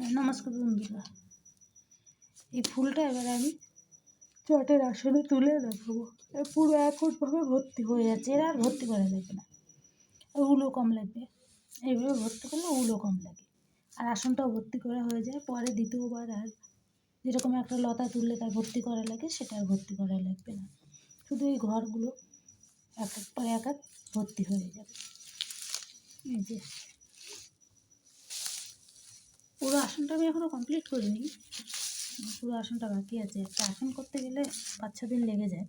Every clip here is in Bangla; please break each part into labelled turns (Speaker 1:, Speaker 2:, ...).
Speaker 1: নমস্কার বন্ধুরা, এই ফুলটা এবারে আমি চটের আসনে তুলে দেখাবো। পুরো একটভাবে ভর্তি হয়ে যাচ্ছে, এরা আর ভর্তি করা লাগবে না, উলো কম লাগবে। এইভাবে ভর্তি করলে উলো কম লাগে, আর আসনটাও ভর্তি করা হয়ে যায়। পরে দ্বিতীয়বার আর যেরকম একটা লতা তুললে তার ভর্তি করা লাগে, সেটা আর ভর্তি করা লাগবে না। শুধু এই ঘরগুলো এক এক পরে এক এক ভর্তি হয়ে যাবে। এই যে পুরো আসনটা আমি এখনও কমপ্লিট করিনি, পুরো আসনটা বাকি আছে। একটা আসন করতে গেলে 5-6 দিন লেগে যায়,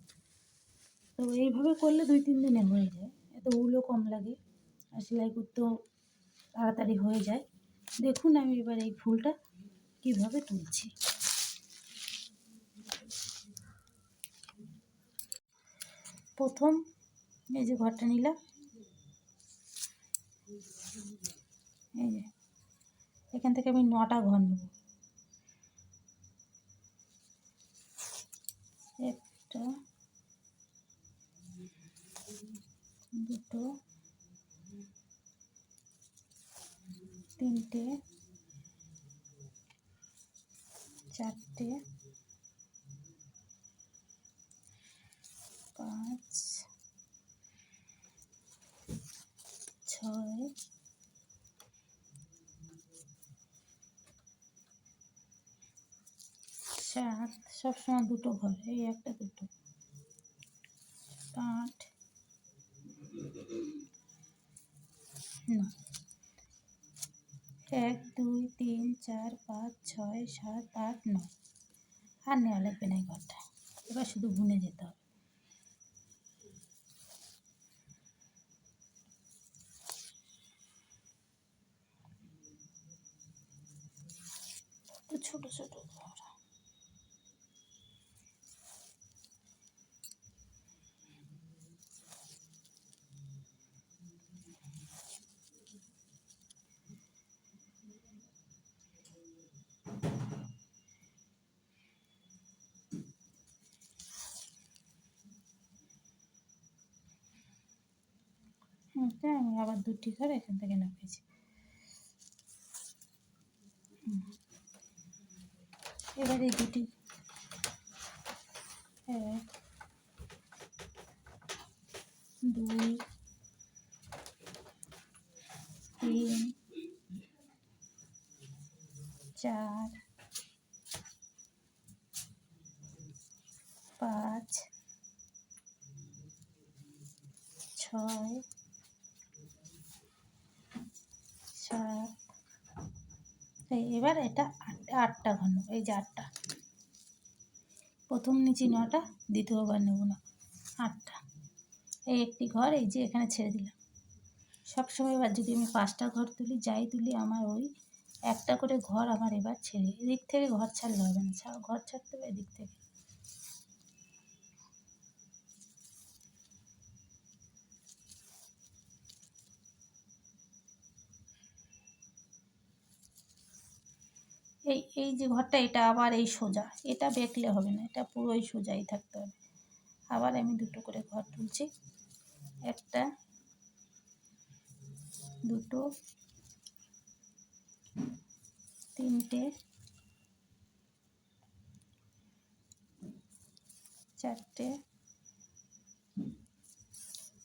Speaker 1: তো এইভাবে করলে 2-3 দিনে হয়ে যায়। এত উলও কম লাগে আর সেলাই করতেও তাড়াতাড়ি হয়ে যায়। দেখুন আমি এবার এই ফুলটা কীভাবে তুলছি। প্রথম এই যে ঘরটা নিলাম, এই যে এখান থেকে আমি 9টা ঘর নেব। একটা, দুটো, তিনটে, চারটে, 5, 6, 7, সবসময় 2টো ঘর, এই একটা, দুটো, 8, 9। 1, 2, 3, 4, 5, 6, 7, 8, 9। আর নেওয়া লাগবে না এই ঘরটা, এবার শুধু বুনে যেতে হবে। ছোট ছোট ঘর, আমি আবার 2টি ঘর এখান থেকে নামিয়েছি। এবার এই 2টি, 1, 2, 3, 4, 5, 6, 7। এবার এটা 8টা ঘর নেব। এই যে 8টা, প্রথম নিচে 9টা, দ্বিতীয়বার নেব না, 8টা। এই একটি ঘর এই যে এখানে ছেড়ে দিলাম। সবসময় এবার যদি আমি 5টা ঘর তুলি, যাই তুলি, আমার ওই একটা করে ঘর আমার এবার ছেড়ে, এদিক থেকে ঘর ছাড়লে হবে না, ঘর ছাড়তে হবে এদিক থেকে। এই যে ঘরটা, এটা আবার এই সোজা, এটা বেঁকলে হবে না, এটা পুরোই সোজাই থাকতে হবে। আবার আমি 2টো করে ঘর তুলছি, 1টা, 2টো, 3টে, 4টে,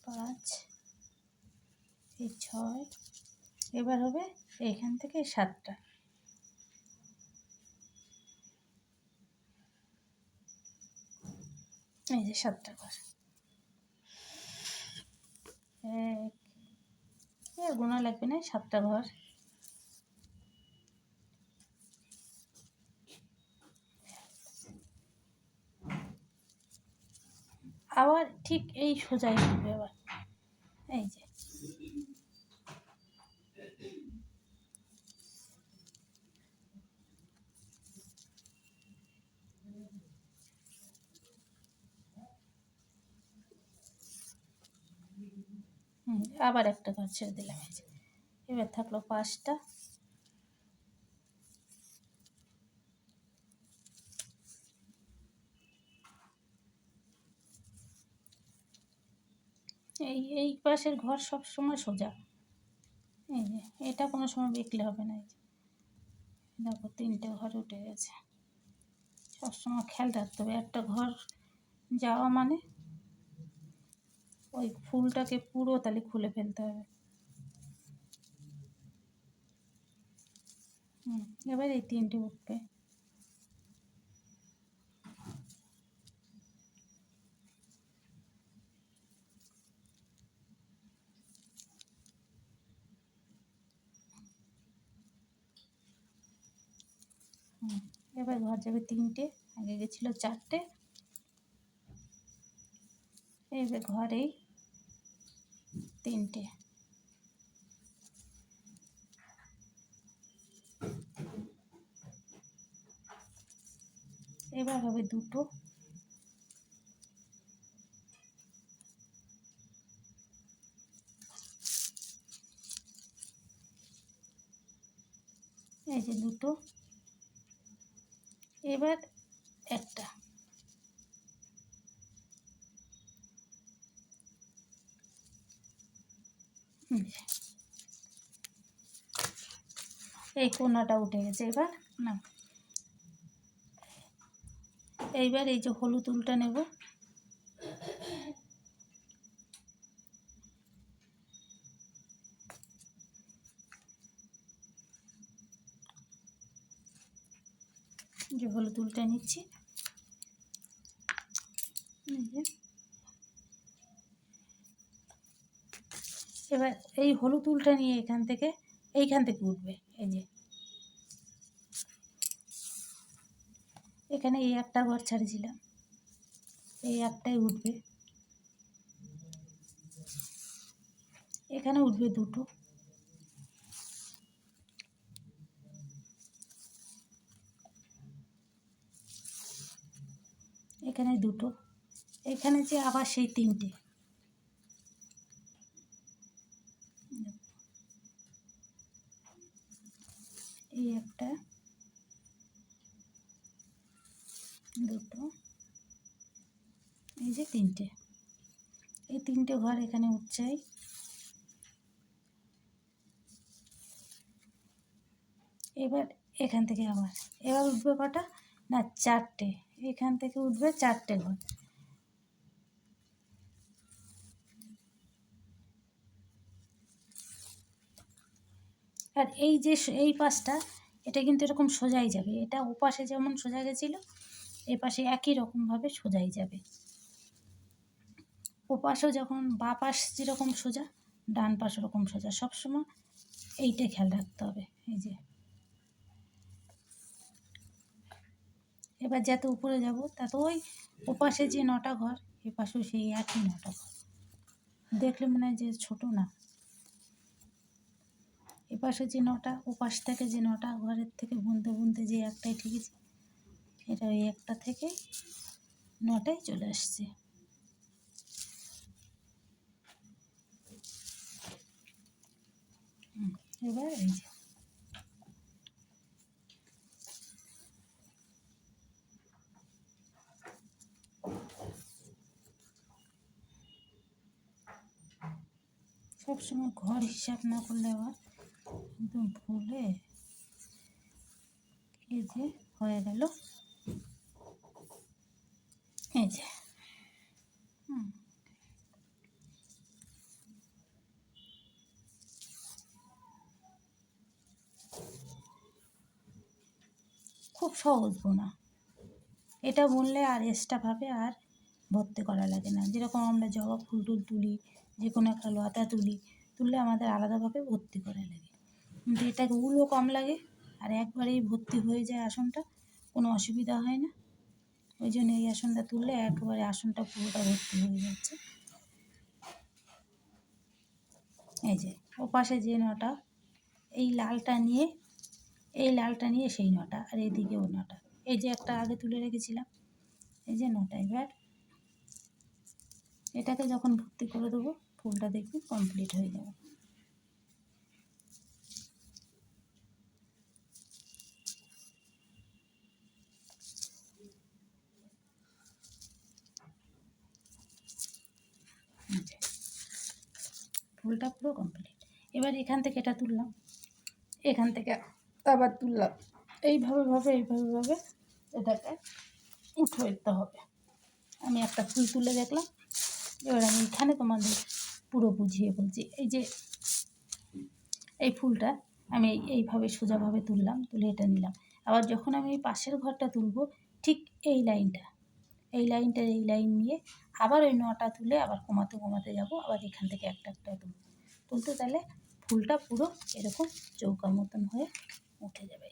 Speaker 1: 5, এই 6। এবার হবে এইখান থেকে 7টা। এই যে 7টা ঘর, 1, গোনা লাগবে না, 7টা ঘর। আবার ঠিক এই সোজাই হবে আবার, এই যে আবার একটা ঘর ছেড়ে দিলাম। এই যে এবার থাকলো 5টা। এই পাশের ঘর সব সময় সোজা, এই যে এটা কোনো সময় বেঁকলে হবে না। এই যে দেখো 3টে ঘর উঠে গেছে। সবসময় খেয়াল রাখতে হবে, একটা ঘর যাওয়া মানে ওই ফুলটাকে পুরো তাহলে খুলে ফেলতে হবে। এবার এই 3টে উঠবে। এবার ঘর যাবে 3টে, আগে গেছিলো 4টে। এবার ঘরেই 3টে। এবার হবে 2টো। এই যে 2টো। এবার একটা। এই কোনাটা উঠে গেছে। এবার না, এইবার এই যে হলুদ উলটা নেব। যে হলুদ উলটা নিচ্ছি, এবার এই হলুদ উলটা নিয়ে এইখান থেকে উঠবে। এই যে এখানে এই একটা ঘর ছাড়িয়েছিলাম, এই একটাই উঠবে। এখানে উঠবে 2টো। এখানে 2টো। এখানে যে আবার সেই 3টে। এই একটা, 2টো, এই যে 3টে। এই 3টে ঘর এখানে উঠছে। এবার এখান থেকে এবার উঠবে কটা না, 4টে। এখান থেকে উঠবে 4টে ঘর। আর এই যে এই পাশটা, এটা কিন্তু এরকম সোজাই যাবে। এটা ওপাশে যেমন সোজা গেছিলো, এপাশে একই রকমভাবে সোজাই যাবে। ওপাশেও যখন বাঁ পাশ যেরকম সোজা, ডান পাশ ওরকম সোজা। সবসময় এইটা খেয়াল রাখতে হবে। এই যে এবার যত উপরে যাব তত ওই ওপাশে যে 9টা ঘর, এপাশেও সেই একই 9টা ঘর। দেখলে মনে হয় যে ছোটো না, এপাশে যে 9টা, ওপাশ থেকে যে 9টা ঘরের থেকে বুনতে বুনতে যে একটাই ঠিকই, এটা ওই একটা থেকে 9টায় চলে আসছে। এবার এই যে সবসময় ঘর হিসাব না করলে আবার একদম ভুলে। এই যে হয়ে গেল। এই যে খুব সহজ বোনা। এটা বুনলে আর এক্সট্রাভাবে আর ভর্তি করা লাগে না। যেরকম আমরা জবা ফুল টুল তুলি, যে কোনো একটা লতা তুললে আমাদের আলাদাভাবে ভর্তি করা লাগে। কিন্তু এটাকে উলও কম লাগে, আর একবারেই ভর্তি হয়ে যায় আসনটা, কোনো অসুবিধা হয় না। ওই জন্য এই আসনটা তুললে একবারে আসনটা পুরোটা ভর্তি হয়ে যাচ্ছে। এই যে ওপাশে যে 9টা, এই লালটা নিয়ে সেই 9টা, আর এইদিকেও 9টা। এই যে একটা আগে তুলে রেখেছিলাম, এই যে 9টা। এবার এটাকে যখন ভর্তি করে দেবো, ফুলটা দেখবি কমপ্লিট হয়ে যাবে। ফুলটা পুরো কমপ্লিট। এবার এখান থেকে এটা তুললাম, এখান থেকে আবার তুললাম, এইভাবে এটাকে উঠে দিতে হবে। আমি একটা ফুল তুলে দেখলাম, এবার আমি এখানে তোমাদের পুরো বুঝিয়ে বলছি। এই যে এই ফুলটা আমি এইভাবে সোজাভাবে তুললাম, তুলে এটা নিলাম। আবার যখন আমি এই পাশের ঘরটা তুলব, ঠিক এই লাইন নিয়ে আবার ওই 9টা তুলে আবার কমাতে যাব, আবার এখান থেকে একটা তুলতে, তাহলে ফুলটা পুরো এরকম চৌকা মতন হয়ে উঠে যাবে।